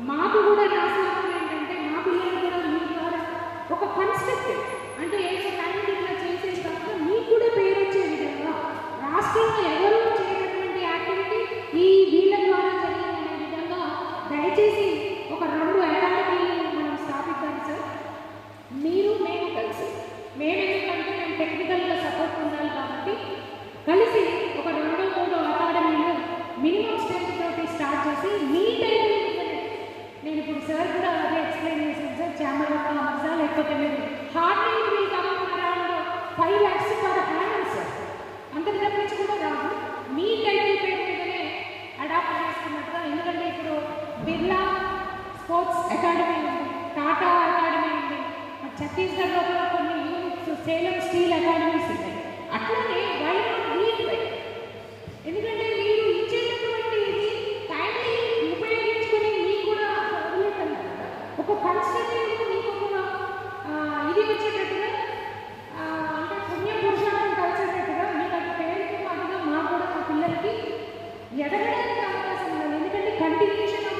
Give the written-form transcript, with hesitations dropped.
మాకు కూడా రాసినప్పుడు ఏంటంటే మా పిల్లలు కూడా మీ ద్వారా ఒక కన్స్ట్రక్టివ్ అంటే ఏదో టాలెంట్ ఇట్లా చేసే తర్వాత మీకు కూడా పేరు వచ్చే విధంగా రాష్ట్రంలో ఎవరు చేయనటువంటి యాక్టివిటీ ఈ వీళ్ళ ద్వారా జరిగిందనే విధంగా దయచేసి ఒక 2 అకాడమీలను మనం స్థాపిద్దాం సార్. మీరు మేము కలిసి మేము ఎందుకంటే మేము టెక్నికల్గా సపోర్ట్ ఉండాలి కాబట్టి కలిసి ఒక 2-3 అకాడమీలు మినిమం స్టెప్ తోటి స్టార్ట్ చేసి మీ టైం నేను ఇప్పుడు సార్ కూడా అదే ఎక్స్ప్లెయిన్ చేశాను సార్. ఛాంబర్ ఆఫ్ కామర్సా లేకపోతే మీరు హార్డ్లీ మీరు around 5 lakhs per annum sir. అంతకు తప్పించి కూడా రాదు. మీ టైటిల్ పేరు మీదనే అడాప్ట్ చేసుకున్నట్టుగా. ఎందుకంటే ఇప్పుడు బిర్లా స్పోర్ట్స్ అకాడమీ ఉంది, టాటా అకాడమీ ఉంది, ఛత్తీస్గఢ్లో కూడా కొన్ని యూనిట్స్ సేలం స్టీల్ అకాడమీస్ ఉన్నాయి. అట్లానే వై నాట్ లీడ్ వై? ఎందుకంటే మీరు ఇచ్చేటటువంటి ఇది టైంని ఉపయోగించుకొని మీకు కూడా వదిలేదండి ఒక కన్స్ట్రక్టివ్ మీకు ఒక ఇది వచ్చేటట్టుగా అంటే పుణ్య పురుషాలను కలిసేటట్టుగా మీకు అట్లా పేరుతో పాటుగా మా కూడా మా పిల్లలకి ఎదగడానికి అవకాశం ఉండాలి. ఎందుకంటే కంటిన్యూషన్